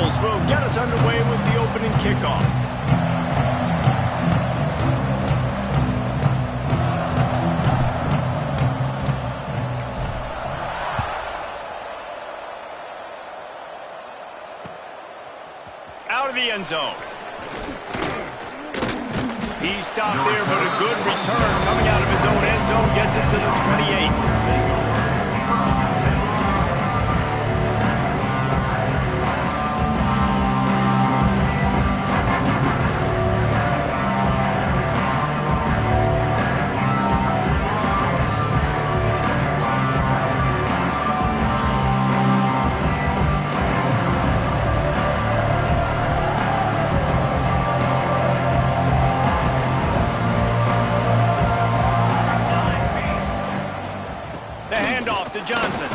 Eagles will get us underway with the opening kickoff. Out of the end zone. He stopped there, but a good return coming out of his own end zone gets it to the 28. Johnson.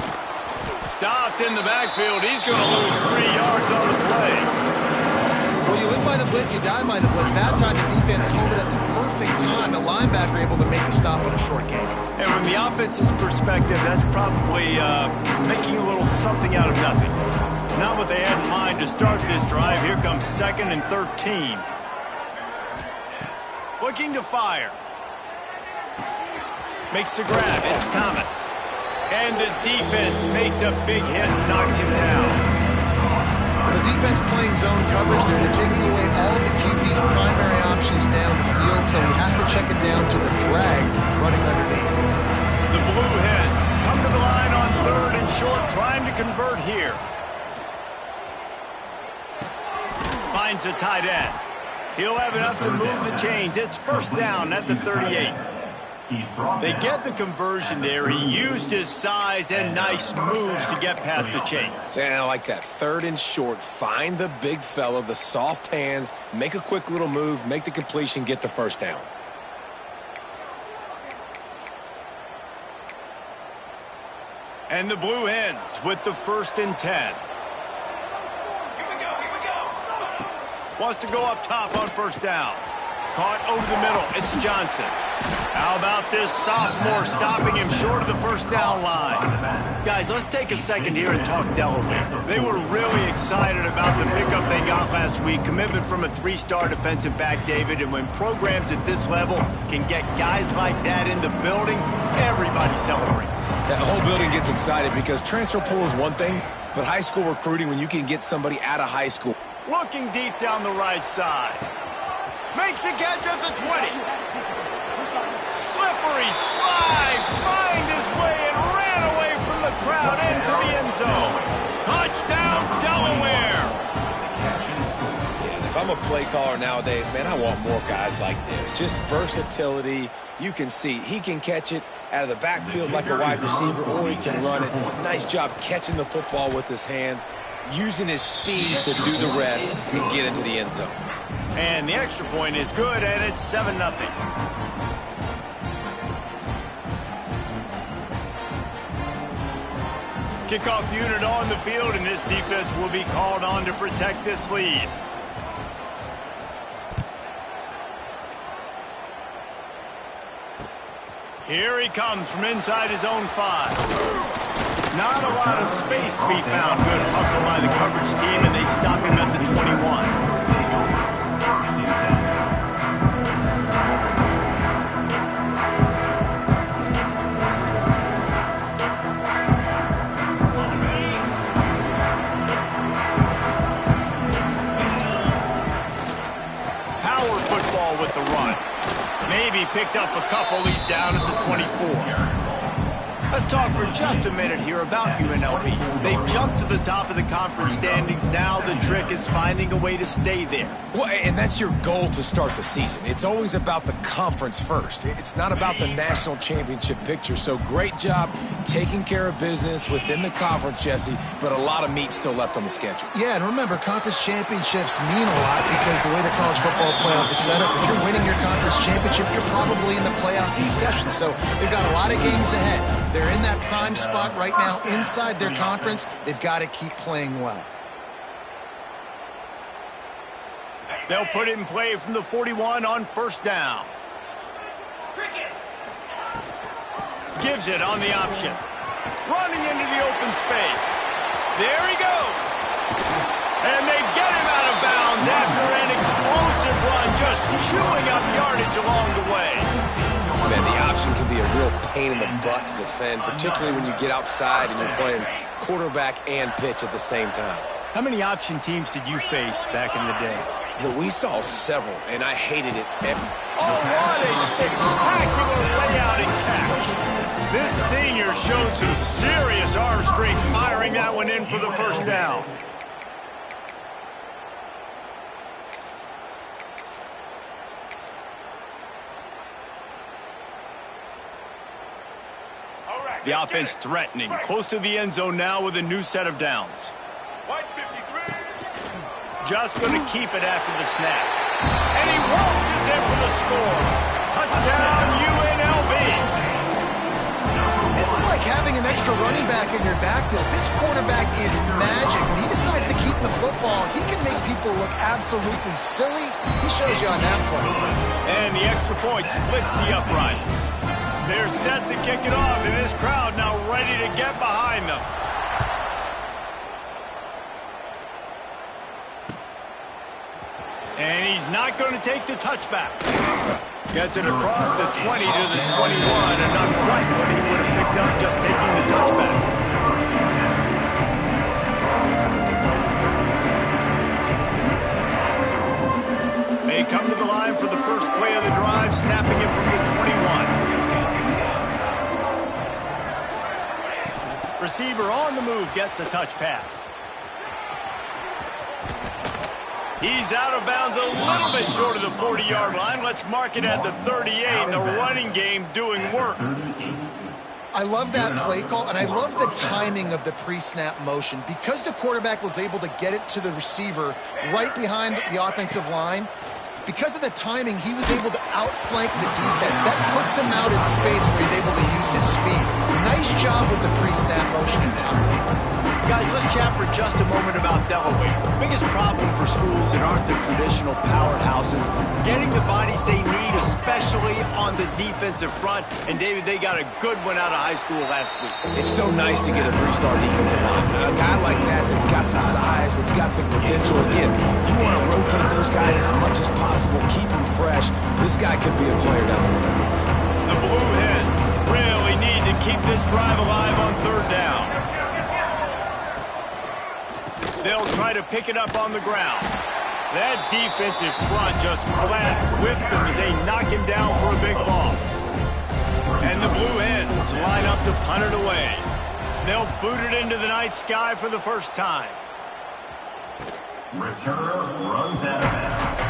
Stopped in the backfield. He's going to lose 3 yards on the play. Well, you live by the blitz, you die by the blitz. That time the defense called it at the perfect time. The linebacker able to make a stop on a short gain. And from the offense's perspective, that's probably making a little something out of nothing. Not what they had in mind to start this drive. Here comes 2nd and 13. Looking to fire. Makes the grab. It's Thomas. And the defense makes a big hit and knocks him down. Well, the defense playing zone coverage there. They're taking away all of the QB's primary options down the field, so he has to check it down to the drag running underneath. The Blue Hens come to the line on 3rd and short, trying to convert here. Finds the tight end. He'll have enough to move the chains. It's 1st down at the 38. They get the conversion there. He used his size and nice moves to get past the chains. And I like that. 3rd and short. Find the big fella, the soft hands, make a quick little move, make the completion, get the 1st down. And the Blue Hens with the 1st and 10. Wants to go up top on 1st down. Caught over the middle. It's Johnson. How about this sophomore stopping him short of the 1st down line? Guys, let's take a second here and talk Delaware. They were really excited about the pickup they got last week. Commitment from a 3-star defensive back, David. And when programs at this level can get guys like that in the building, everybody celebrates. That whole building gets excited because transfer pool is one thing, but high school recruiting, when you can get somebody out of high school. Looking deep down the right side. Makes a catch at the 20. Slippery slide. Find his way and ran away from the crowd into the end zone. Touchdown, Delaware. Yeah, if I'm a play caller nowadays, man, I want more guys like this. Just versatility. You can see he can catch it out of the backfield like a wide receiver, or he can run it. Nice job catching the football with his hands, using his speed to do the rest and get into the end zone. And the extra point is good, and it's 7-0. Kickoff unit on the field, and this defense will be called on to protect this lead. Here he comes from inside his own 5. Not a lot of space to be found. Good hustle by the coverage team, and they stop him at the 21. Power football with the run. Maybe picked up a couple. He's down at the 24. Let's talk for just a minute here about UNLV. They've jumped to the top of the conference standings. Now the trick is finding a way to stay there. Well, and that's your goal to start the season. It's always about the conference first. It's not about the national championship picture. So great job taking care of business within the conference, Jesse, but a lot of meat still left on the schedule. Yeah, and remember, conference championships mean a lot because the way the college football playoff is set up, if you're winning your conference championship, you're probably in the playoff discussion. So they've got a lot of games ahead. They're in that prime spot right now inside their conference. They've got to keep playing well. They'll put it in play from the 41 on 1st down. Gives it on the option. Running into the open space. There he goes. And they get him out of bounds after an explosive run, just chewing up yardage along the way. Man, the option can be a real pain in the butt to defend, particularly when you get outside and you're playing quarterback and pitch at the same time. How many option teams did you face back in the day? But we saw several, and I hated it. Oh, what a spectacular layout and catch. This senior showed some serious arm strength firing that one in for the first down. The offense threatening, close to the end zone now with a new set of downs. Just going to keep it after the snap. And he waltzes in for the score. Touchdown, UNLV. This is like having an extra running back in your backfield. This quarterback is magic. When he decides to keep the football, he can make people look absolutely silly. He shows you on that play. And the extra point splits the uprights. They're set to kick it off, and this crowd now ready to get behind them. And he's not going to take the touchback. Gets it across the 20 to the 21, and not quite what he would have picked up just taking the touchback. They come to the line for the first play of the drive, snapping it from the 21. Receiver on the move gets the touch pass. He's out of bounds a little bit short of the 40-yard line. Let's mark it at the 38, and the running game doing work. I love that play call, and I love the timing of the pre-snap motion. Because the quarterback was able to get it to the receiver right behind the offensive line, because of the timing, he was able to outflank the defense. That puts him out in space where he's able to use his speed. Nice job with the pre-snap motion and timing. Guys, let's chat for just a moment about Delaware. Biggest problem for schools that aren't the traditional powerhouses, getting the bodies they need, especially on the defensive front. And, David, they got a good one out of high school last week. It's so nice to get a three-star defensive line. A guy like that that's got some size, that's got some potential. Again, you want to rotate those guys as much as possible, keep them fresh. This guy could be a player down the road. The Blue Hens really need to keep this drive alive on third down. They'll try to pick it up on the ground. That defensive front just flat whipped them as they knock him down for a big loss. And the Blue Hens line up to punt it away. They'll boot it into the night sky for the first time. Returner runs out of bounds.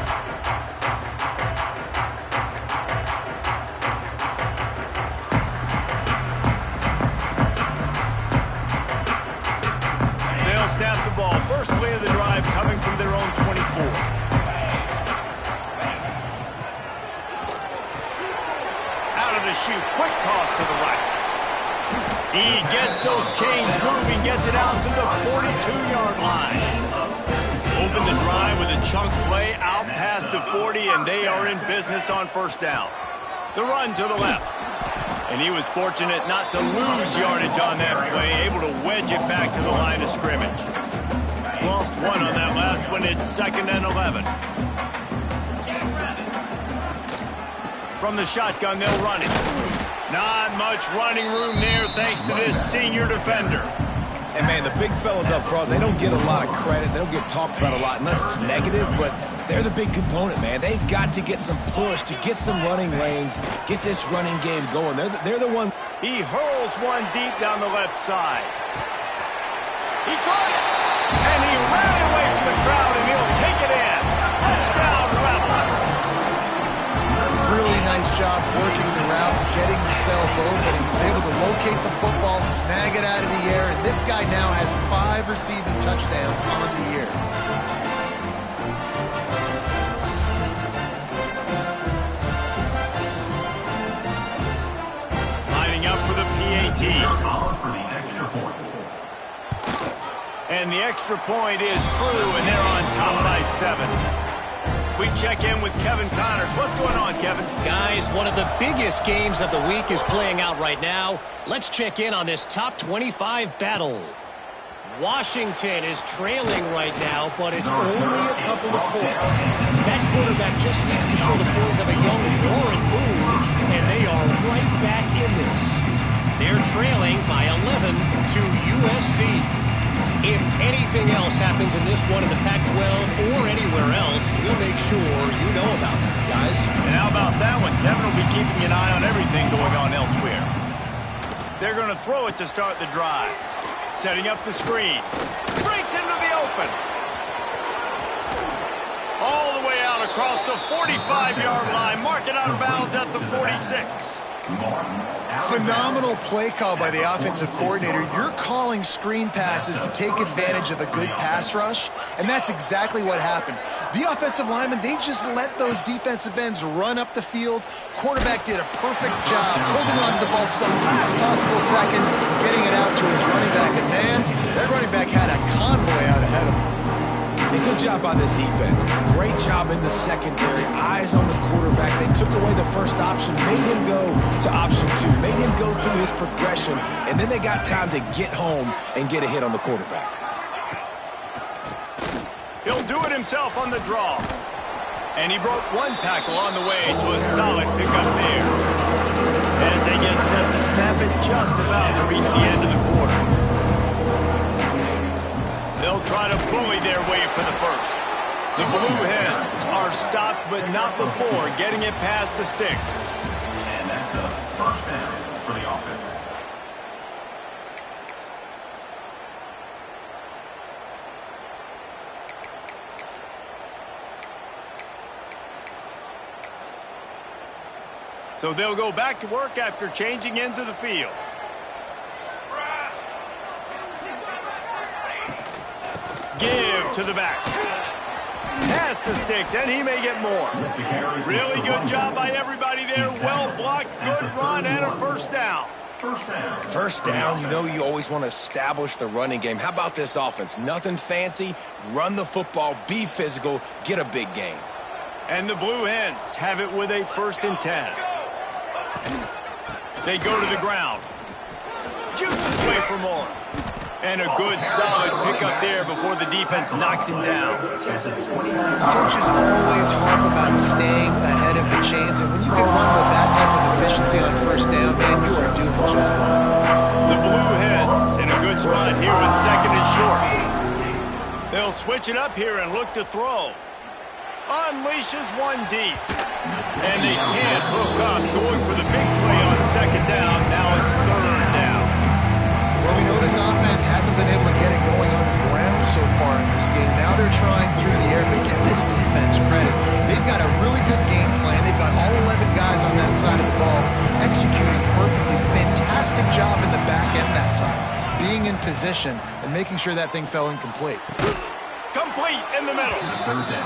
Snap the ball. First play of the drive coming from their own 24. Out of the chute. Quick toss to the right. He gets those chains moving, gets it out to the 42-yard line. Open the drive with a chunk play out past the 40, and they are in business on first down. The run to the left. And he was fortunate not to lose yardage on that play, able to wedge it back to the line of scrimmage. Lost one on that last one. It's 2nd and 11. From the shotgun, they'll run it. Not much running room there thanks to this senior defender. And, man, the big fellas up front, they don't get a lot of credit. They don't get talked about a lot unless it's negative, but they're the big component, man. They've got to get some push, to get some running lanes, get this running game going. They're the one. He hurls one deep down the left side. He caught it, and he ran away from the crowd, and he'll take it in. Touchdown, Rebels. Really nice job working the route and getting himself open. He was able to locate the football, snag it out of the air, and this guy now has 5 receiving touchdowns on the year. Lining up for the PAT. And the extra point is true, and they're on top by 7. We check in with Kevin Connors. What's going on, Kevin? Guys, one of the biggest games of the week is playing out right now. Let's check in on this top 25 battle. Washington is trailing right now, but it's only a couple of points. That quarterback just needs to show the poise of a young Warren Moon, and they are right back in this. They're trailing by 11 to USC. If anything else happens in this one in the Pac-12 or anywhere else, we'll make sure you know about it, guys. And how about that one? Kevin will be keeping an eye on everything going on elsewhere. They're going to throw it to start the drive. Setting up the screen. Breaks into the open. All the way out across the 45-yard line. Marking out of bounds at the 46. Phenomenal play call by the offensive coordinator. You're calling screen passes to take advantage of a good pass rush, and that's exactly what happened. The offensive linemen, they just let those defensive ends run up the field. Quarterback did a perfect job holding on to the ball to the last possible second, getting it out to his running back. And man, that running back had a convoy out ahead of him. Good job by this defense. Great job in the secondary. Eyes on the quarterback. They took away the first option, made him go to option 2, made him go through his progression, and then they got time to get home and get a hit on the quarterback. He'll do it himself on the draw. And he broke one tackle on the way to a solid pickup there. As they get set to snap it, just about to reach the end of the quarter. They'll try to bully their way for the first. The Blue Hens are stopped, but not before getting it past the sticks. And that's a first down for the offense. So they'll go back to work after changing into the field. Give to the back. Past the sticks, and he may get more. Really good job by everybody there. Well blocked, good run, and a first down. First down, you know you always want to establish the running game. How about this offense? Nothing fancy. Run the football, be physical, get a big gain. And the Blue Hens have it with a 1st and 10. They go to the ground. Shoots his way for more. And a good, solid pickup there before the defense knocks him down. Coaches always harp about staying ahead of the chains, and when you can run with that type of efficiency on first down, man, you are doing just that. The Blue Hens in a good spot here with 2nd and short. They'll switch it up here and look to throw. Unleashes one deep. And they can't hook up, going for the big play on 2nd down. Now it's 3rd down. Well, we know this offense hasn't been able to get it going on the ground so far in this game. Now they're trying through the air, but give this defense credit. They've got a really good game plan. They've got all 11 guys on that side of the ball executing perfectly. Fantastic job in the back end that time, being in position and making sure that thing fell incomplete. Complete in the middle.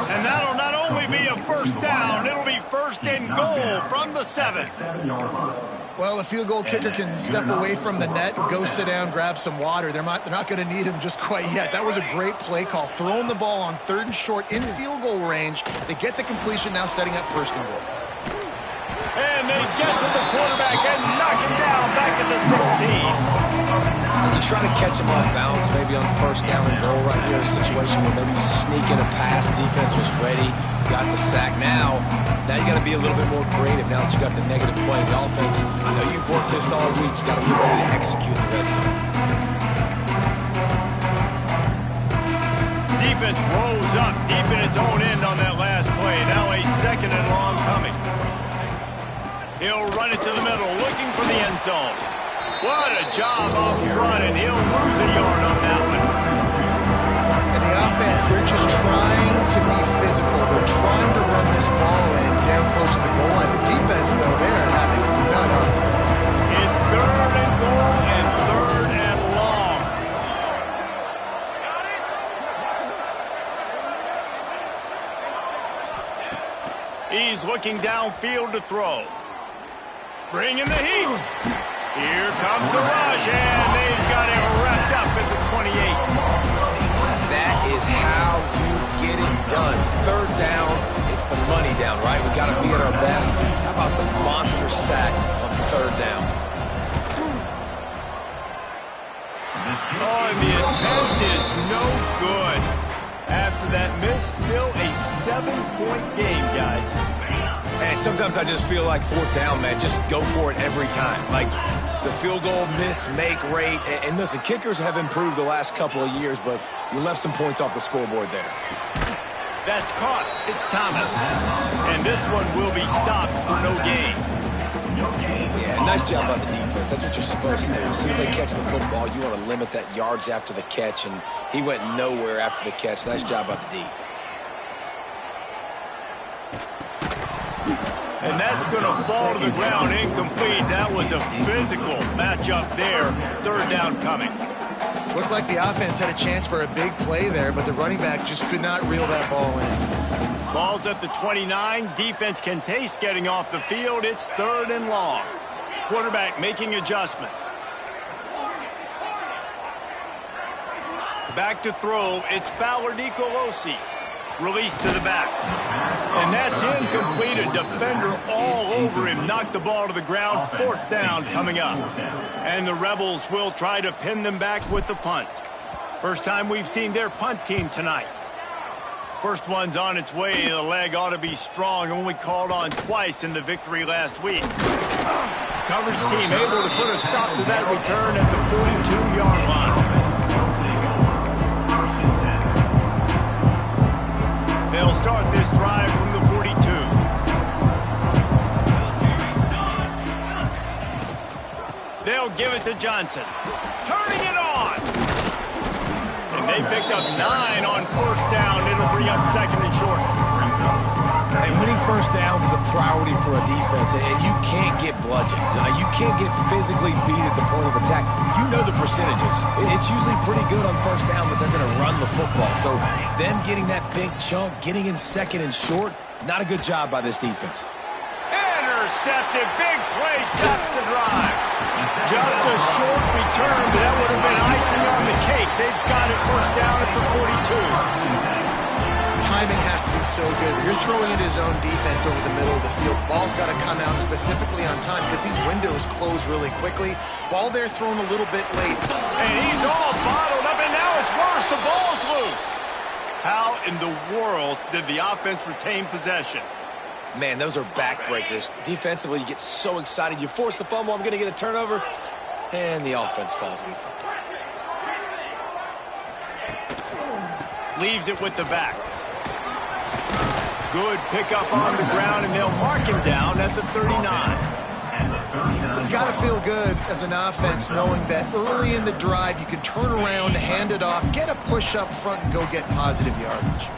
And that'll not only be a first down, it'll be 1st and goal from the 7. Well, a field goal kicker can step away from the net and go sit down, grab some water. They're not going to need him just quite yet. That was a great play call. Throwing the ball on 3rd and short in field goal range. They get the completion, now setting up 1st and goal. And they get to the quarterback and knock him down back at the 16. You try to catch him off balance, maybe on 1st down and goal right here, a situation where maybe you sneak in a pass, defense was ready, got the sack. Now you got to be a little bit more creative now that you got the negative play. The offense, I know you've worked this all week, you got to be ready to execute the red zone. Defense rolls up deep in its own end on that last play. Now a 2nd and long coming. He'll run it to the middle, looking for the end zone. What a job up front, and he'll lose a yard on that one. And the offense, they're just trying to be physical. They're trying to run this ball in down close to the goal line. The defense, though, they're having none of it. It's 3rd and goal and 3rd and long. He's looking downfield to throw. Bringing the heat. Here comes the rush, and they've got him wrapped up at the 28. That is how you get it done. 3rd down, it's the money down, right? We got to be at our best. How about the monster sack on 3rd down? Oh, and the attempt is no good. After that miss, still a 7-point game, guys. And sometimes I just feel like fourth down, man, just go for it every time. Like the field goal miss-make rate. And listen, kickers have improved the last couple of years, but you left some points off the scoreboard there. That's caught. It's Thomas. And this one will be stopped for no gain. Yeah, nice job by the defense. That's what you're supposed to do. As soon as they catch the football, you want to limit that yards after the catch, and he went nowhere after the catch. Nice job by the D. And that's going to fall to the ground incomplete. That was a physical matchup there. Third down coming. Looked like the offense had a chance for a big play there, but the running back just could not reel that ball in. Ball's at the 29. Defense can taste getting off the field. It's third and long. Quarterback making adjustments. Back to throw. It's Fowler Nicolosi. Release to the back. And that's incomplete. A defender all over him. Knocked the ball to the ground. Fourth down coming up. And the Rebels will try to pin them back with the punt. First time we've seen their punt team tonight. First one's on its way. The leg ought to be strong. Only called on twice in the victory last week. Coverage team able to put a stop to that return at the 42-yard line. They'll start this drive from the 42. They'll give it to Johnson. Turning it on. And they picked up 9 on first down. It'll bring up second and short. And winning first downs is a priority for a defense, and you can't get bludgeoned. You can't get physically beat at the point of attack. You know the percentages. It's usually pretty good on first down that they're going to run the football. So them getting that big chunk, getting in second and short, not a good job by this defense. Intercepted. Big play stops the drive. Just a short return, but that would have been icing on the cake. They've got it first down at the 42. Timing has to be so good. You're throwing into his own defense over the middle of the field. The ball's got to come out specifically on time because these windows close really quickly. Ball there thrown a little bit late. And he's all bottled up, and now it's worse. The ball's loose. How in the world did the offense retain possession? Man, those are backbreakers. Defensively, you get so excited. You force the fumble, I'm going to get a turnover, and the offense falls on the football. Leaves it with the back. Good pickup on the ground, and they'll mark him down at the 39. It's got to feel good as an offense knowing that early in the drive you can turn around, hand it off, get a push up front, and go get positive yardage.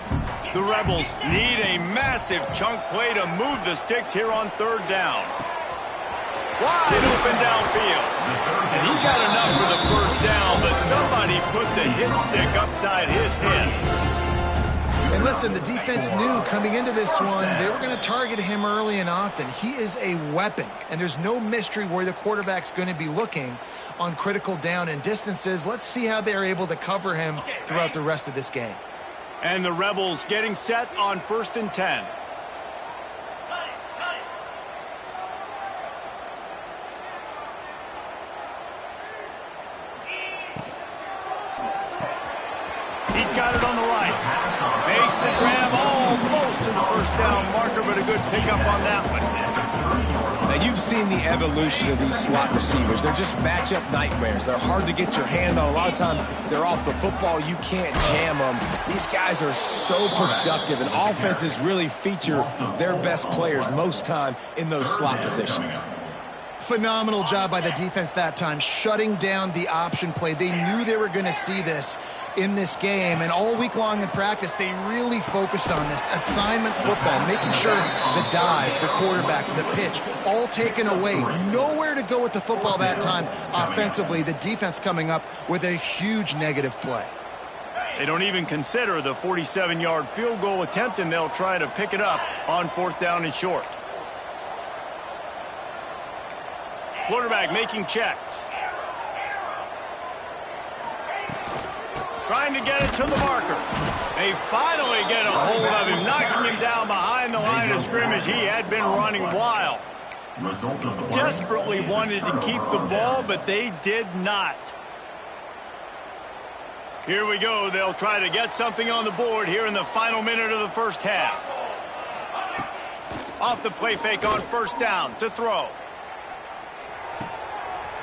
The Rebels need a massive chunk play to move the sticks here on third down. Wide open downfield. And he got enough for the first down, but somebody put the hit stick upside his head. And listen, the defense knew coming into this one, they were going to target him early and often. He is a weapon, and there's no mystery where the quarterback's going to be looking on critical down and distances. Let's see how they're able to cover him throughout the rest of this game. And the Rebels getting set on 1st and 10. He's got it on the right. Makes the grab almost to the first down marker, but a good pickup on that one. Now, you've seen the evolution of these slot receivers. They're just matchup nightmares. They're hard to get your hand on. A lot of times, they're off the football. You can't jam them. These guys are so productive, and offenses really feature their best players most time in those slot positions. Phenomenal job by the defense that time, shutting down the option play. They knew they were going to see this in this game, and all week long in practice, they really focused on this assignment football, making sure the dive, the quarterback, the pitch, all taken away. Nowhere to go with the football that time offensively. The defense coming up with a huge negative play. They don't even consider the 47-yard field goal attempt, and they'll try to pick it up on 4th down and short. Quarterback making checks. Trying to get it to the marker. They finally get a hold of him, knocking him down behind the line of scrimmage. He had been running wild. Desperately wanted to keep the ball, but they did not. Here we go. They'll try to get something on the board here in the final minute of the first half. Off the play fake on first down to throw.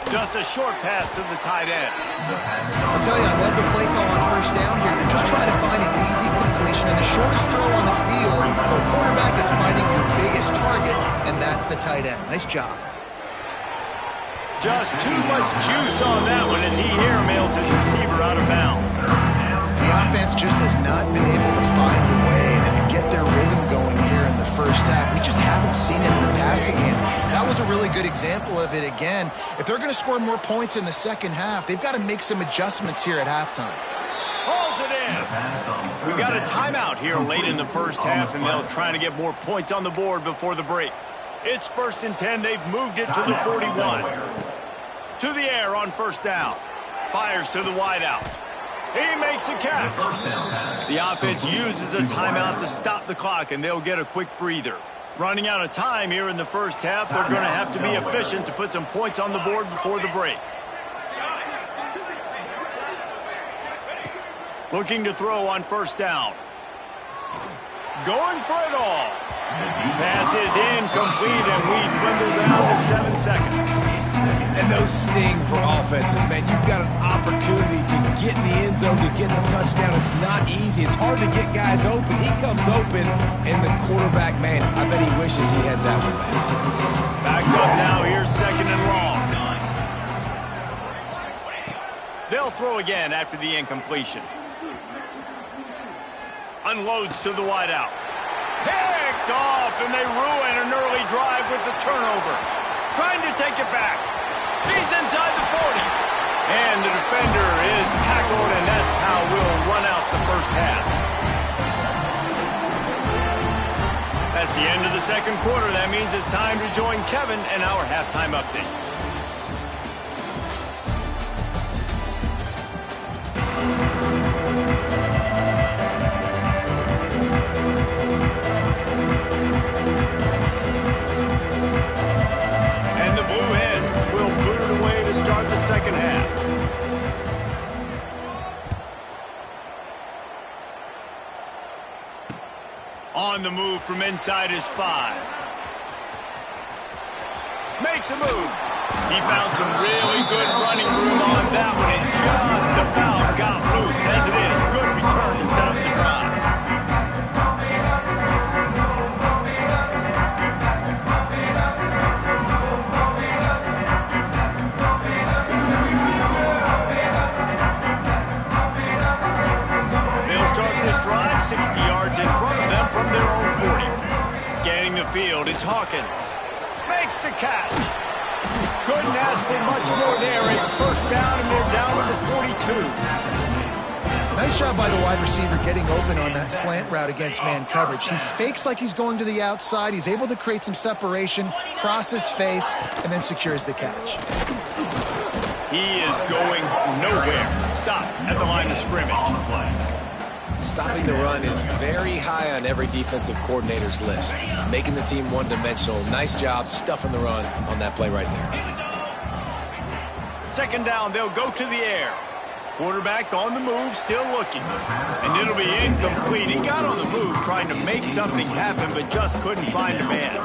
Just a short pass to the tight end. I'll tell you, I love the play call on first down here. You're just trying to find an easy completion, and the shortest throw on the field for a quarterback is finding your biggest target, and that's the tight end. Nice job. Just too much juice on that one as he airmails his receiver out of bounds. The offense just has not been able to find a way to get their rhythm going here in the first half. We just haven't seen it in the passing game. That was a really good example of it again. If they're going to score more points in the second half, they've got to make some adjustments here at halftime. Hauls it in. We've got a timeout here late in the first half, and they'll try to get more points on the board before the break. It's 1st and 10. They've moved it to the 41. To the air on first down. Fires to the wideout. He makes a catch. The offense uses a timeout to stop the clock, and they'll get a quick breather. Running out of time here in the first half, they're going to have to be efficient to put some points on the board before the break. Looking to throw on first down. Going for it all. Pass is incomplete, and we dwindle down to 7 seconds. And those sting for offenses, man. You've got an opportunity to get in the end zone, to get the touchdown. It's not easy. It's hard to get guys open. He comes open, and the quarterback, man, I bet he wishes he had that one back. Backed up now. Here's 2nd and long. They'll throw again after the incompletion. Unloads to the wideout. Picked off, and they ruin an early drive with the turnover. Trying to take it back. He's inside the 40. And the defender is tackled, and that's how we'll run out the first half. That's the end of the second quarter. That means it's time to join Kevin and our halftime update. Second half. On the move from inside his 5. Makes a move. He found some really good running room on that one and just about got loose. As it is, good return to set up the drive. Drive 60 yards in front of them from their own 40. Scanning the field, it's Hawkins. Makes the catch. Couldn't ask for much more there. A first down, and they're down to the 42. Nice job by the wide receiver getting open on that slant route against man coverage. He fakes like he's going to the outside. He's able to create some separation, cross his face, and then secures the catch. He is going nowhere. Stop at the line of scrimmage. Stopping the run is very high on every defensive coordinator's list. Making the team one-dimensional. Nice job stuffing the run on that play right there. 2nd down, they'll go to the air. Quarterback on the move, still looking. And it'll be incomplete. He got on the move trying to make something happen, but just couldn't find a man.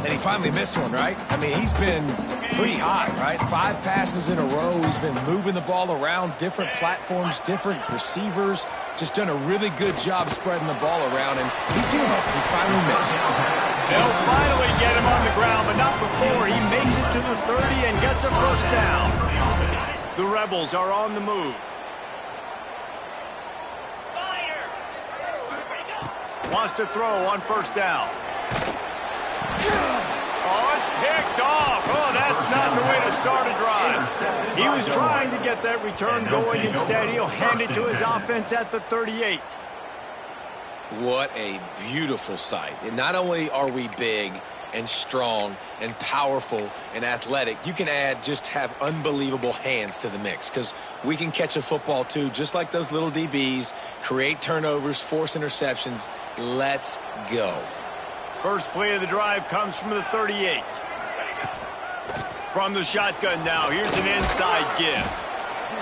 And he finally missed one, right? I mean, he's been pretty hot, right? 5 passes in a row. He's been moving the ball around, different platforms, different receivers. Just done a really good job spreading the ball around, and he's human. He finally missed. They'll finally get him on the ground, but not before he makes it to the 30 and gets a first down. The Rebels are on the move. Wants to throw on first down. Oh, it's picked off. Oh, that's not the way to start a drive. He was trying to get that return going. Instead, he'll hand it to his offense at the 38. What a beautiful sight. And not only are we big and strong and powerful and athletic, you can have unbelievable hands to the mix, because we can catch a football too, just like those little DBs, create turnovers, force interceptions. Let's go. First play of the drive comes from the 38. From the shotgun now, here's an inside give.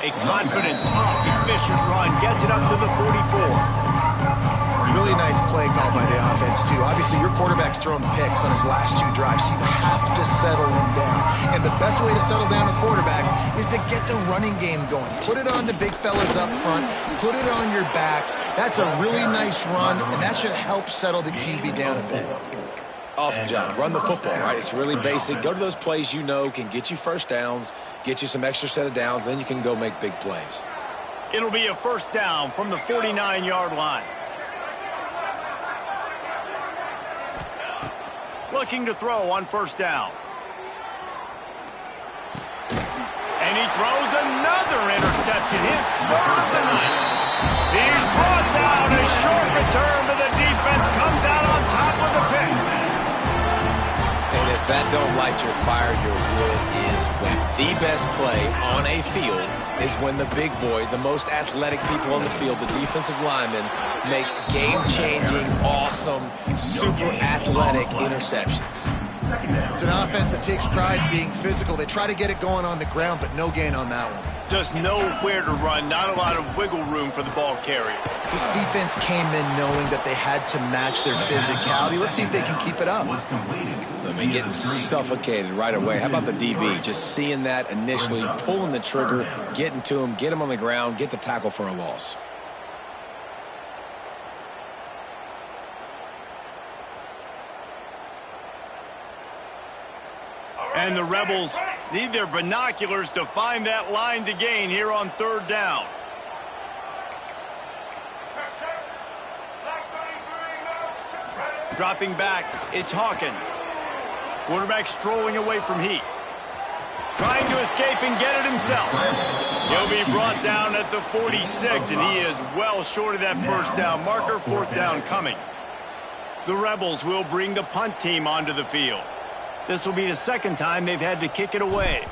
A confident, tough, efficient run gets it up to the 44. Really nice play call by the offense, too. Obviously, your quarterback's thrown picks on his last 2 drives, so you have to settle him down. And the best way to settle down a quarterback is to get the running game going. Put it on the big fellas up front. Put it on your backs. That's a really nice run, and that should help settle the QB down a bit. Awesome job. Run the football, right? It's really basic. Go to those plays you know can get you first downs, get you some extra set of downs, then you can go make big plays. It'll be a first down from the 49-yard line. Looking to throw on first down. And he throws another interception. His third of the night. He's brought down. A short return, but the defense comes out on top with a pick. And if that don't light your fire, your wood is wet. The best play on a field is when the big boy, the most athletic people on the field, the defensive linemen, make game-changing, awesome, super athletic interceptions. It's an offense that takes pride in being physical. They try to get it going on the ground, but no gain on that one. Just nowhere to run, not a lot of wiggle room for the ball carrier. This defense came in knowing that they had to match their physicality. Let's see if they can keep it up. I mean, getting suffocated right away. How about the DB? Just seeing that initially, pulling the trigger, getting to him, get him on the ground, get the tackle for a loss. And the Rebels need their binoculars to find that line to gain here on third down. Dropping back, it's Hawkins. Quarterback strolling away from Heat. Trying to escape and get it himself. He'll be brought down at the 46, and he is well short of that first down marker. Fourth down coming. The Rebels will bring the punt team onto the field. This will be the second time they've had to kick it away.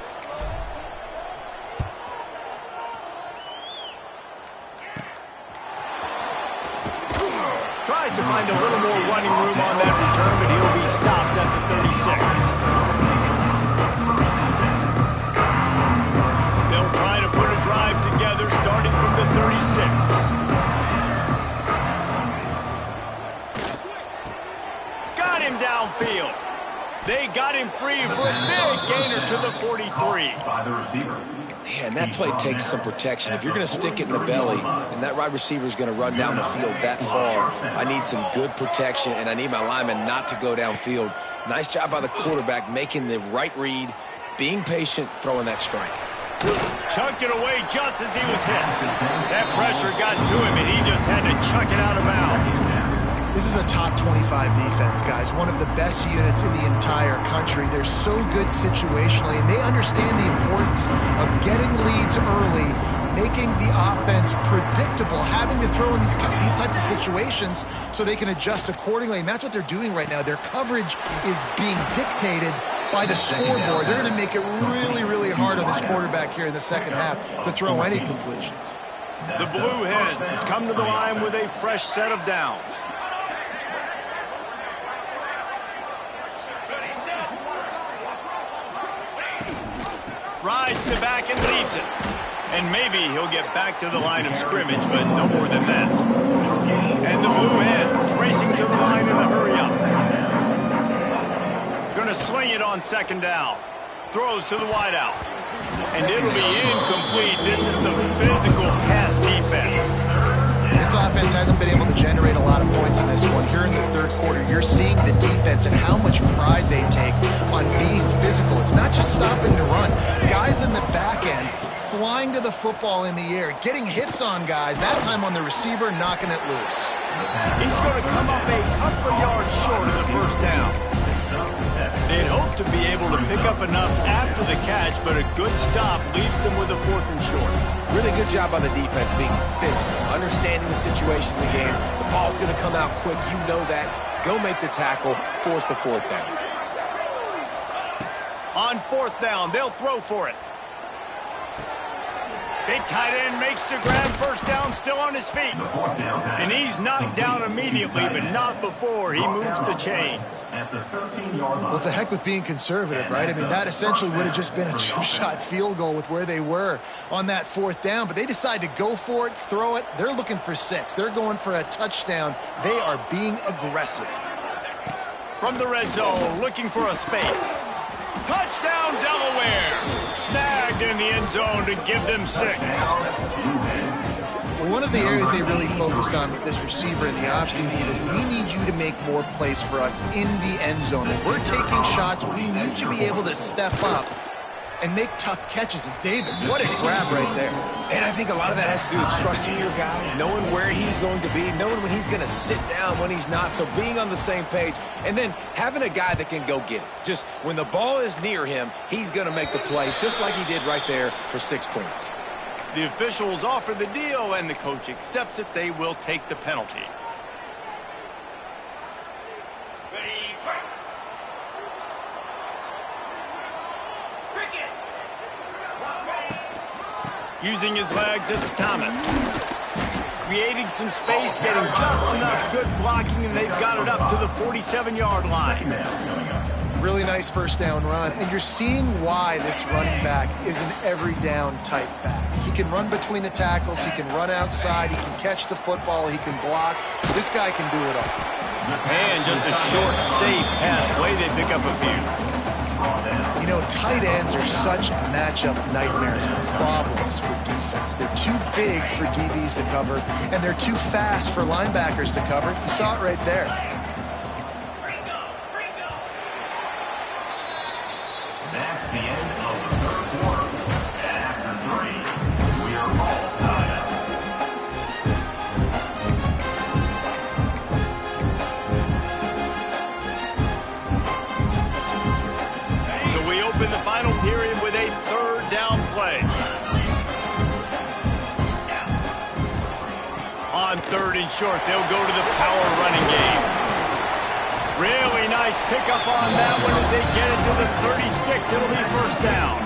Tries to find a little more running room on that return, but he'll be stopped at the 36. They'll try to put a drive together starting from the 36. Got him downfield. They got him free for a big gainer to the 43. Man, that play takes some protection. If you're going to stick it in the belly and that wide receiver is going to run down the field that far, I need some good protection, and I need my lineman not to go downfield. Nice job by the quarterback making the right read, being patient, throwing that strike. Chucked it away just as he was hit. That pressure got to him, and he just had to chuck it out of bounds. This is a top 25 defense, guys. One of the best units in the entire country. They're so good situationally, and they understand the importance of getting leads early, making the offense predictable, having to throw in these types of situations so they can adjust accordingly. And that's what they're doing right now. Their coverage is being dictated by the scoreboard. They're going to make it really, really hard on this quarterback here in the second half to throw any completions. The Blue Hens come to the line with a fresh set of downs. Rides to the back and leaves it. And maybe he'll get back to the line of scrimmage, but no more than that. And the Blue Hens racing to the line in a hurry-up. Going to swing it on second down. Throws to the wideout. And it'll be incomplete. This is some physical pass defense. This offense hasn't been able to generate a lot of points in this one. Here in the third quarter, you're seeing the defense and how much pride they take on being physical. It's not just stopping the run. Guys in the back end flying to the football in the air, getting hits on guys, that time on the receiver, knocking it loose. He's going to come up a couple of yards short of the first down. They'd hope to be able to pick up enough after the catch, but a good stop leaves them with a fourth and short. Really good job by the defense being physical, understanding the situation in the game. The ball's going to come out quick. You know that. Go make the tackle, force the fourth down. On fourth down, they'll throw for it. Big tight end makes the grab, first down, still on his feet. And he's knocked down immediately, but not before he moves the chains. Well, to heck with being conservative, right? I mean, that essentially would have just been a chip shot field goal with where they were on that fourth down, but they decide to go for it, throw it. They're looking for 6. They're going for a touchdown. They are being aggressive. From the red zone, looking for a space. Touchdown, Delaware! Snagged in the end zone to give them 6. Well, one of the areas they really focused on with this receiver in the offseason was we need you to make more plays for us in the end zone. If we're taking shots, we need you to be able to step up and make tough catches. And David, what a grab right there. And I think a lot of that has to do with trusting your guy, knowing where he's going to be, knowing when he's going to sit down, when he's not, so being on the same page, and then having a guy that can go get it. Just when the ball is near him, he's going to make the play, just like he did right there for 6 points. The officials offer the deal, and the coach accepts it. They will take the penalty. Using his legs, it's Thomas. Creating some space, getting just enough good blocking, and they've got it up to the 47-yard line. Really nice first down run, and you're seeing why this running back is an every down type back. He can run between the tackles, he can run outside, he can catch the football, he can block. This guy can do it all. And just a short, safe pass play, they pick up a few. You know, tight ends are such matchup nightmares and problems for defense. They're too big for DBs to cover, and they're too fast for linebackers to cover. You saw it right there. That's the end of the third quarter. And after 3, we are all tied up. So we open the final period with a third down play. On 3rd and short, they'll go to the power running game. Really nice pickup on that one as they get it to the 36. It'll be first down.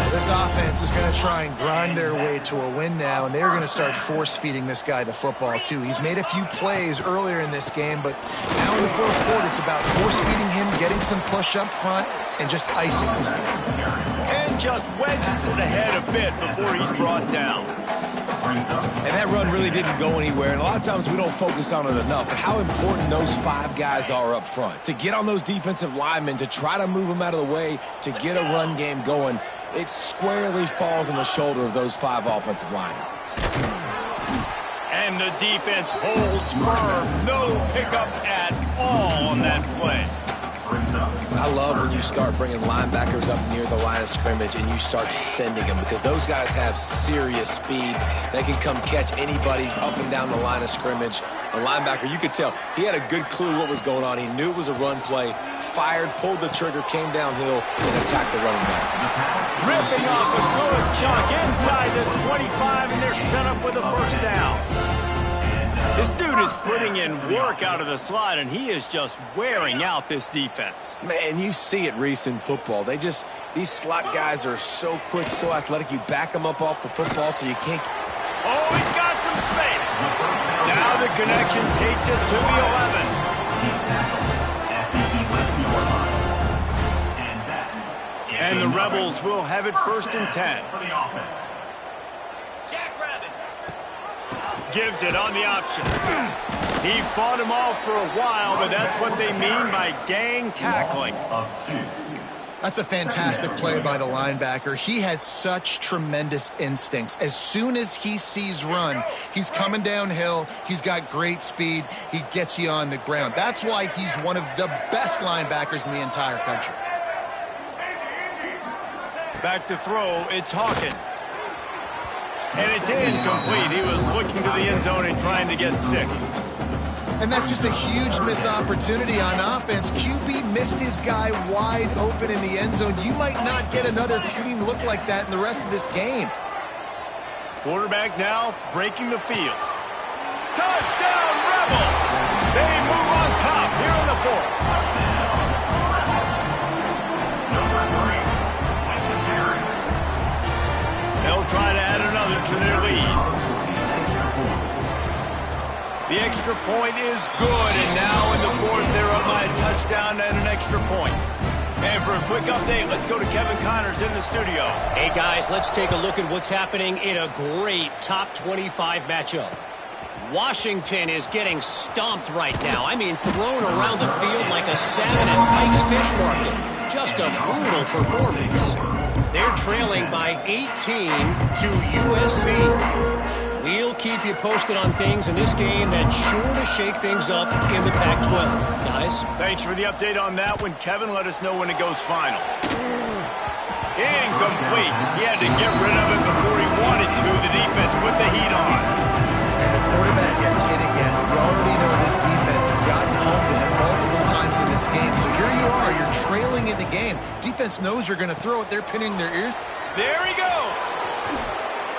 This offense is going to try and grind their way to a win now, and they're going to start force-feeding this guy the football, too. He's made a few plays earlier in this game, but now in the fourth quarter, it's about force-feeding him, getting some push up front, and just icing his thing. And just wedges it ahead a bit before he's brought down. And that run really didn't go anywhere, and a lot of times we don't focus on it enough, but how important those 5 guys are up front. To get on those defensive linemen, to try to move them out of the way, to get a run game going, it squarely falls on the shoulder of those 5 offensive linemen. And the defense holds firm. No pickup at all on that play. I love when you start bringing linebackers up near the line of scrimmage and you start sending them, because those guys have serious speed. They can come catch anybody up and down the line of scrimmage. A linebacker, you could tell, he had a good clue what was going on. He knew it was a run play, fired, pulled the trigger, came downhill, and attacked the running back. Ripping off a good chunk inside the 25, and they're set up with a first down. This dude is putting in work out of the slot, and he is just wearing out this defense. Man, you see it, Reese, in football. These slot guys are so quick, so athletic. You back them up off the football so you can't. Oh, he's got some space. Now the connection takes it to the 11. And the Rebels will have it 1st and 10. Gives it on the option. He fought him off for a while, but that's what they mean by gang tackling. That's a fantastic play by the linebacker. He has such tremendous instincts. As soon as he sees run, he's coming downhill. He's got great speed. He gets you on the ground. That's why he's one of the best linebackers in the entire country. Back to throw, it's Hawkins. And it's incomplete. He was looking to the end zone and trying to get 6. And that's just a huge missed opportunity on offense. QB missed his guy wide open in the end zone. You might not get another clean look like that in the rest of this game. Quarterback now breaking the field. Touchdown, Rebels! They move on top here in the 4th. They'll try to add another to their lead. The extra point is good, and now in the fourth, they're up by a touchdown and an extra point. And for a quick update, let's go to Kevin Connors in the studio. Hey, guys, let's take a look at what's happening in a great top 25 matchup. Washington is getting stomped right now. I mean, thrown around the field like a salmon at Pike's Fish Market. Just a brutal performance. They're trailing by 18 to USC. We'll keep you posted on things in this game that's sure to shake things up in the Pac-12. Guys? Thanks for the update on that one. Kevin, let us know when it goes final. Incomplete. He had to get rid of it before he wanted to. The defense put the heat on. And the quarterback gets hit again. We already know this defense has gotten home to him multiple times in this game. So here you are. You're trailing in the game. Defense knows you're going to throw it. They're pinning their ears. There he goes.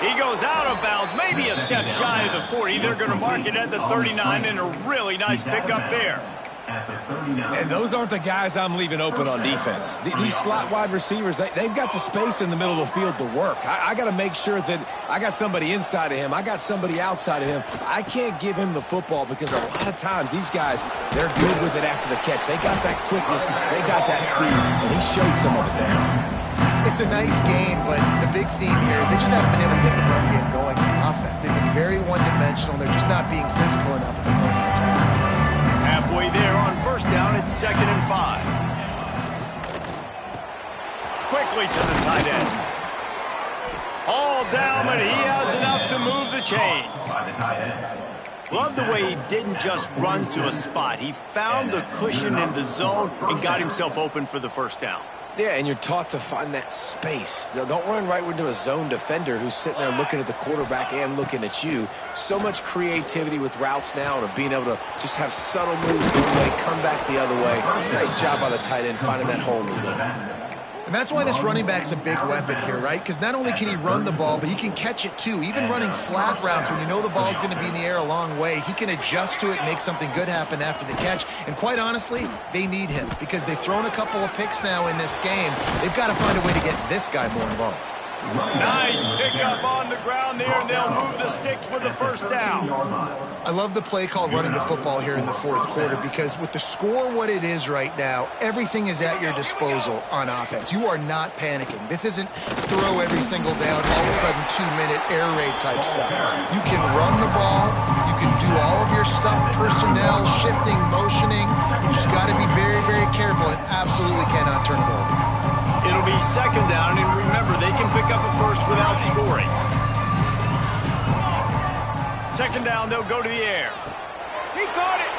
He goes out of bounds, maybe a step shy of the 40. They're going to mark it at the 39, and a really nice pickup there. And those aren't the guys I'm leaving open on defense. These slot wide receivers, they've got the space in the middle of the field to work. I got to make sure that I got somebody inside of him. I got somebody outside of him. I can't give him the football because a lot of times these guys, they're good with it after the catch. They got that quickness. They got that speed, and he showed some of it there. It's a nice game, but the big theme here is they just haven't been able to get the run game going in offense. They've been very one-dimensional. They're just not being physical enough at the point of attack. Halfway there on first down, it's 2nd and 5. Quickly to the tight end. All down, but he has enough to move the chains. Love the way he didn't just run to a spot. He found the cushion in the zone and got himself open for the first down. Yeah, and you're taught to find that space. Don't run right into a zone defender who's sitting there looking at the quarterback and looking at you. So much creativity with routes now and being able to just have subtle moves one way, come back the other way. Nice job by the tight end finding that hole in the zone. And that's why this running back's a big weapon here, right? Because not only can he run the ball, but he can catch it too. Even running flat routes when you know the ball's going to be in the air a long way, he can adjust to it and make something good happen after the catch. And quite honestly, they need him because they've thrown a couple of picks now in this game. They've got to find a way to get this guy more involved. Nice pickup on the ground there, and they'll move the sticks with the first down. I love the play call running the football here in the fourth quarter because with the score what it is right now, everything is at your disposal on offense. You are not panicking. This isn't throw every single down, all of a sudden 2-minute air raid type stuff. You can run the ball. You can do all of your stuff, personnel, shifting, motioning. You just got to be very, very careful and absolutely cannot turn it over. It'll be 2nd down, and remember, they can pick up a first without scoring. 2nd down, they'll go to the air. He caught it.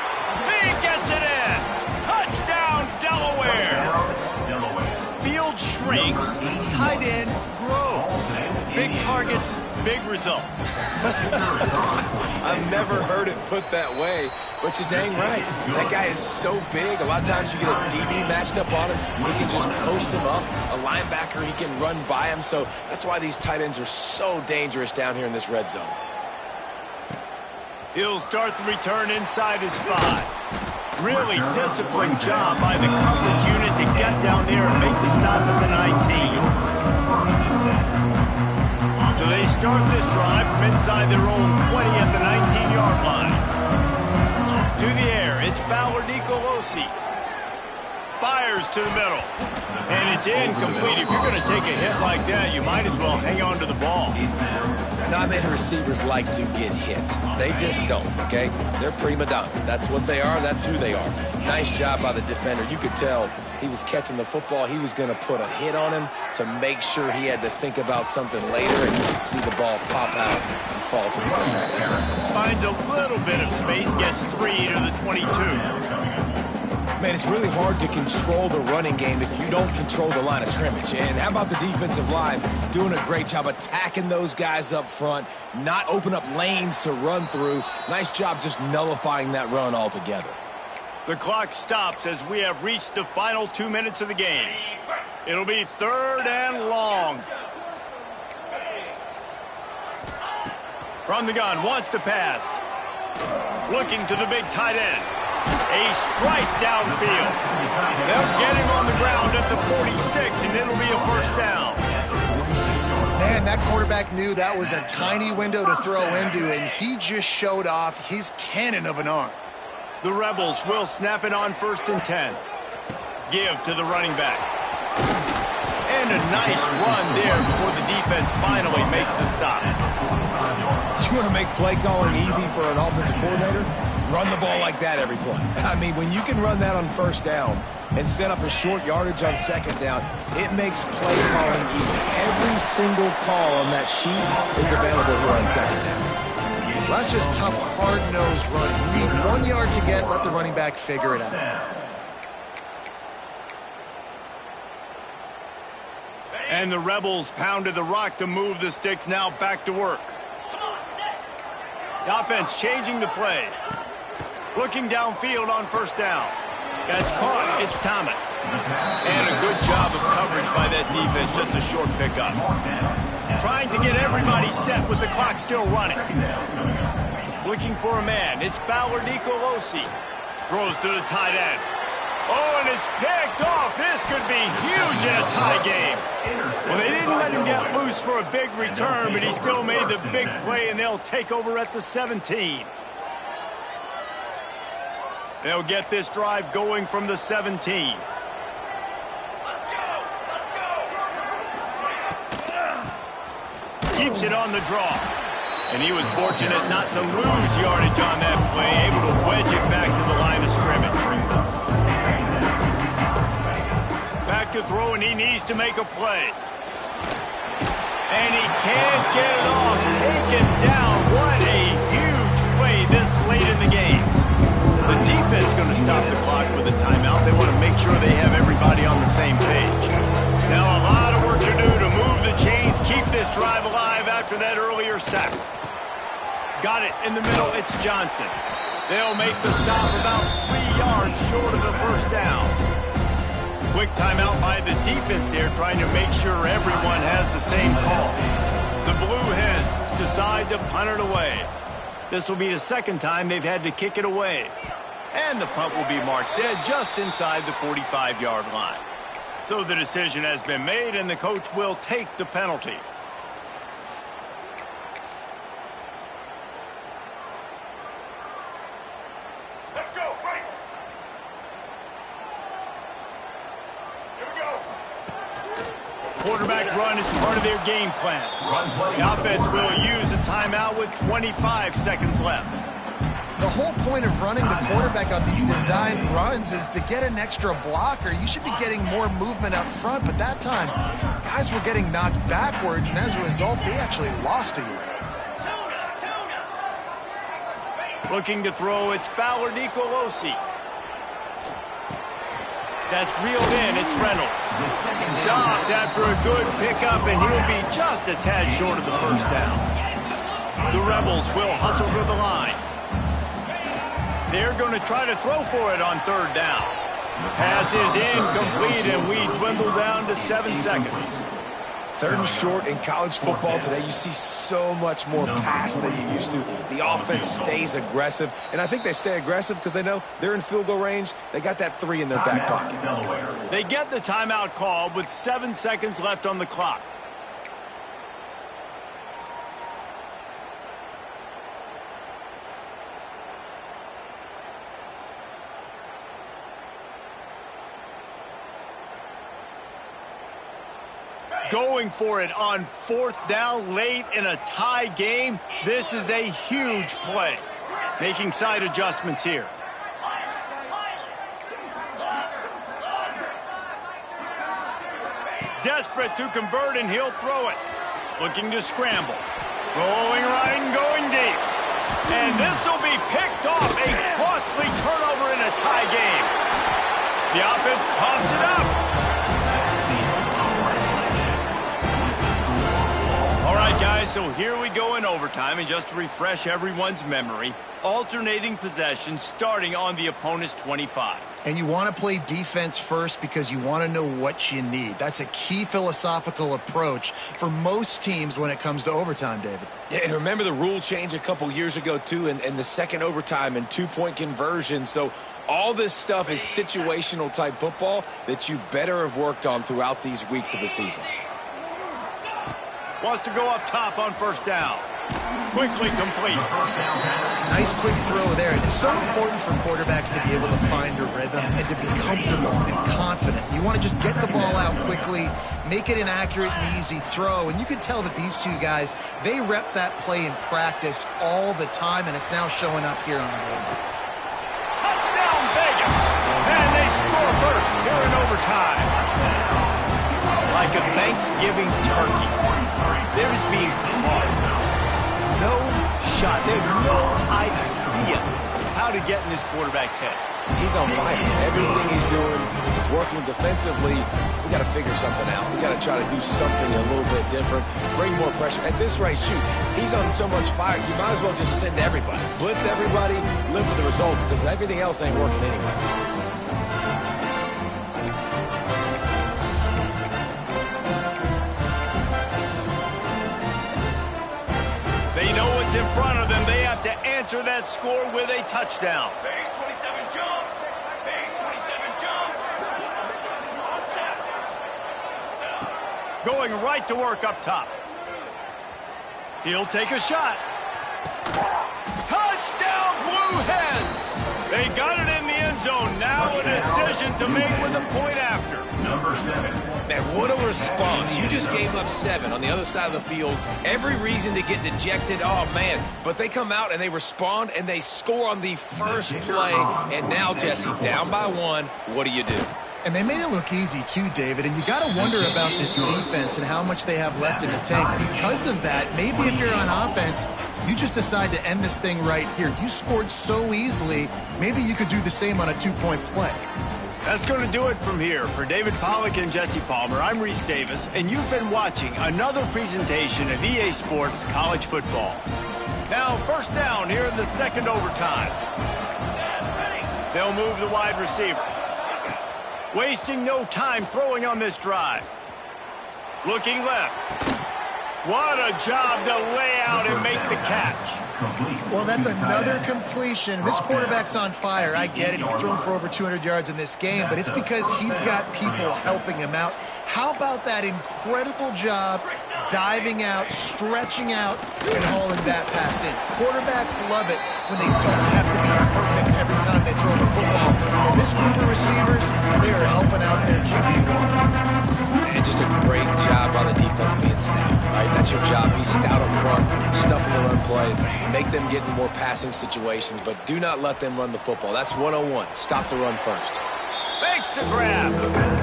He gets it in. Touchdown, Delaware. Field shrinks, tight end grows. Big targets, big results. I've never heard it put that way, but you're dang right. That guy is so big. A lot of times you get a DB matched up on him. He can just post him up. A linebacker, he can run by him. So that's why these tight ends are so dangerous down here in this red zone. He'll start the return inside his 5. Really disciplined job by the coverage unit to get down there and make the stop at the 19. So they start this drive from inside their own 20 at the 19-yard line. To the air, it's Fowler Nicolosi. Fires to the middle. And it's incomplete. If you're going to take a hit like that, you might as well hang on to the ball. Not many receivers like to get hit. They just don't, okay? They're prima donnas. That's what they are. That's who they are. Nice job by the defender. You could tell he was catching the football. He was going to put a hit on him to make sure he had to think about something later, and you could see the ball pop out and fall to the ground. Finds a little bit of space, gets 3 to the 22. Man, it's really hard to control the running game if you don't control the line of scrimmage. And how about the defensive line doing a great job attacking those guys up front, not open up lanes to run through. Nice job just nullifying that run altogether. The clock stops as we have reached the final 2 minutes of the game. It'll be 3rd and long. From the gun, wants to pass. Looking to the big tight end. A strike downfield. They'll get him on the ground at the 46, and it'll be a first down. Man, that quarterback knew that was a tiny window to throw into, and he just showed off his cannon of an arm. The Rebels will snap it on 1st and 10. Give to the running back. And a nice run there before the defense finally makes the stop. You want to make play calling easy for an offensive coordinator? Run the ball like that every play. I mean, when you can run that on 1st down and set up a short yardage on 2nd down, it makes play calling easy. Every single call on that sheet is available here on 2nd down. Well, that's just tough, hard-nosed running. You need 1 yard to get, let the running back figure it out. And the Rebels pounded the rock to move the sticks, now back to work. The offense changing the play. Looking downfield on 1st down. That's caught. It's Thomas. And a good job of coverage by that defense. Just a short pickup. Trying to get everybody set with the clock still running. Looking for a man. It's Fowler Nicolosi. Throws to the tight end. Oh, and it's picked off. This could be huge in a tie game. Well, they didn't let him get loose for a big return, but he still made the big play, and they'll take over at the 17. They'll get this drive going from the 17. Keeps it on the draw. And he was fortunate not to lose yardage on that play, able to wedge it back to the line of scrimmage. Back to throw, and he needs to make a play. And he can't get it off. Taken down. What a huge play this late in the game. The defense going to stop the clock with a timeout. They want to make sure they have everybody on the same page. Now a lot of work to do to move the chains, keep this drive alive after that earlier sack. Got it in the middle. It's Johnson. They'll make the stop about 3 yards short of the 1st down. Quick timeout by the defense there, trying to make sure everyone has the same call. The Blue Hens decide to punt it away. This will be the 2nd time they've had to kick it away. And the punt will be marked dead just inside the 45-yard line. So the decision has been made, and the coach will take the penalty. Let's go, right. Here we go. Quarterback run is part of their game plan. The offense will use a timeout with 25 seconds left. The whole point of running the quarterback on these designed runs is to get an extra blocker. You should be getting more movement up front, but that time, guys were getting knocked backwards, and as a result, they actually lost a yard. Looking to throw, it's Fowler Nicolosi. That's reeled in, it's Reynolds. Stopped after a good pickup, and he'll be just a tad short of the 1st down. The Rebels will hustle to the line. They're going to try to throw for it on 3rd down. Pass is incomplete, and we dwindle down to 7 seconds. 3rd and short in college football today, you see so much more pass than you used to. The offense stays aggressive, and I think they stay aggressive because they know they're in field goal range. They got that 3 in their back pocket. They get the timeout called with 7 seconds left on the clock. Going for it on 4th down late in a tie game. This is a huge play. Making side adjustments here. Desperate to convert, and he'll throw it. Looking to scramble. Rolling right and going deep. And this will be picked off. A costly turnover in a tie game. The offense coughs it up. All right, guys, so here we go in overtime, and just to refresh everyone's memory, alternating possession starting on the opponent's 25. And you want to play defense first because you want to know what you need. That's a key philosophical approach for most teams when it comes to overtime, David. Yeah, and remember the rule change a couple years ago, too, and the 2nd overtime and 2-point conversion. So all this stuff is situational type football that you better have worked on throughout these weeks of the season. Wants to go up top on first down. Quickly complete. Nice quick throw there. And it's so important for quarterbacks to be able to find a rhythm and to be comfortable and confident. You want to just get the ball out quickly, make it an accurate and easy throw. And you can tell that these two guys, they rep that play in practice all the time, and it's now showing up here on the game. Touchdown, Vegas! And they score first here in overtime. Like a Thanksgiving turkey, there's being caught. No shot. They have no idea how to get in this quarterback's head. He's on fire. Everything he's doing is working defensively. We got to figure something out. We got to try to do something a little bit different. Bring more pressure. At this rate, shoot, he's on so much fire, you might as well just send everybody. Blitz everybody, live with the results, because everything else ain't working anyways. They know what's in front of them. They have to answer that score with a touchdown. Base 27 jump. Base 27 jump. Going right to work up top. He'll take a shot. Touchdown, Blue Hens! They got it in the end zone. Now a decision to make with a point after. Number 7. Man, what a response. You just gave up 7 on the other side of the field. Every reason to get dejected. Oh, man. But they come out and they respond and they score on the first play. And now, Jesse, down by 1. What do you do? And they made it look easy too, David. And you got to wonder about this defense and how much they have left in the tank. Because of that, maybe if you're on offense, you just decide to end this thing right here. You scored so easily, maybe you could do the same on a 2-point play. That's going to do it from here. For David Pollack and Jesse Palmer, I'm Reese Davis, and you've been watching another presentation of EA Sports College Football. Now, first down here in the second overtime. They'll move the wide receiver. Wasting no time throwing on this drive. Looking left. What a job to lay out and make the catch. Well, that's another completion. This quarterback's on fire. I get it. He's thrown for over 200 yards in this game, but it's because he's got people helping him out. How about that incredible job diving out, stretching out, and hauling that pass in? Quarterbacks love it when they don't have to be perfect every time they throw the football. And this group of receivers, they are helping out their QB1. And just a great job by the defense being stout, right? That's your job. Be stout up front, stuff in the run play, make them get in more passing situations, but do not let them run the football. That's 101. Stop the run first. Makes the grab.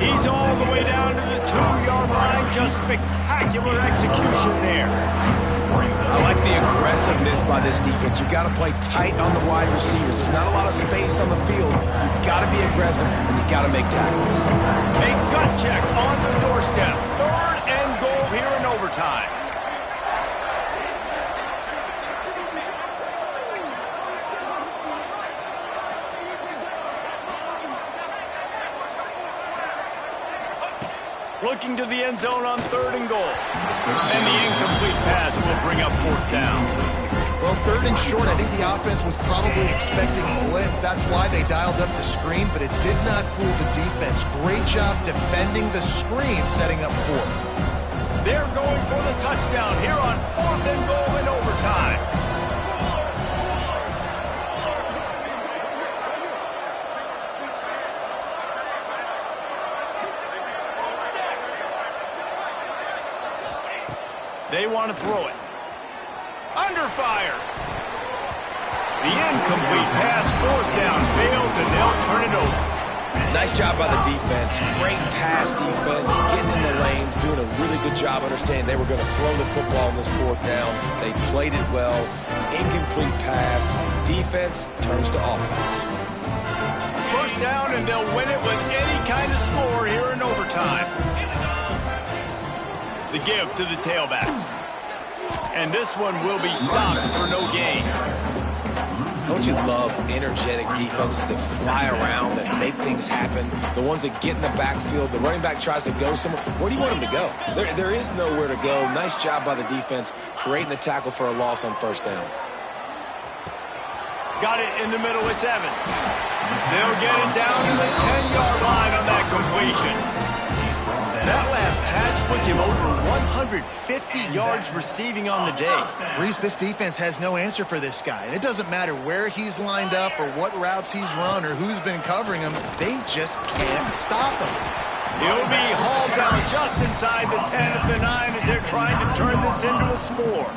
He's all the way down to the 2-yard line. Just spectacular execution there. I like the aggressiveness by this defense. You got to play tight on the wide receivers. There's not a lot of space on the field. You got to be aggressive, and you got to make tackles. A gut check on the doorstep. 3rd and goal here in overtime. Looking to the end zone on 3rd and goal. And the incomplete pass will bring up 4th down. Well, 3rd and short, I think the offense was probably expecting blitz. That's why they dialed up the screen, but it did not fool the defense. Great job defending the screen, setting up 4th. They're going for the touchdown here on 4th and goal in overtime. They want to throw it. Under fire. The incomplete pass, 4th down, fails, and they'll turn it over. Nice job by the defense. Great pass defense, getting in the lanes, doing a really good job understanding they were going to throw the football in this 4th down. They played it well. Incomplete pass. Defense turns to offense. First down, and they'll win it with any kind of score here in overtime. The give to the tailback. And this one will be stopped for no gain. Don't you love energetic defenses that fly around, that make things happen? The ones that get in the backfield, the running back tries to go somewhere. Where do you want him to go? There is nowhere to go. Nice job by the defense, creating the tackle for a loss on 1st down. Got it in the middle, it's Evans. They'll get it down to the 10-yard line on that completion. That last catch puts him over 150 yards receiving on the day. Reese, this defense has no answer for this guy. And it doesn't matter where he's lined up or what routes he's run or who's been covering him. They just can't stop him. He'll be hauled down just inside the 10 at the 9 as they're trying to turn this into a score.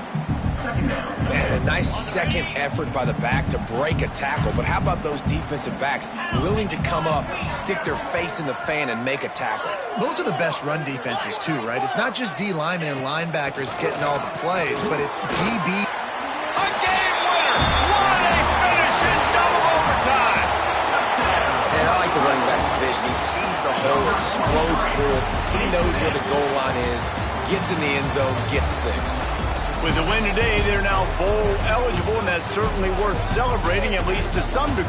Man, a nice second effort by the back to break a tackle. But how about those defensive backs willing to come up, stick their face in the fan, and make a tackle? Those are the best run defenses, too, right? It's not just D linemen and linebackers getting all the plays, but it's DB. A game winner! What a finish in double overtime! And I like the running back's vision. He sees the hole, explodes through it. He knows where the goal line is, gets in the end zone, gets 6. With the win today, they're now bowl eligible, and that's certainly worth celebrating, at least to some degree.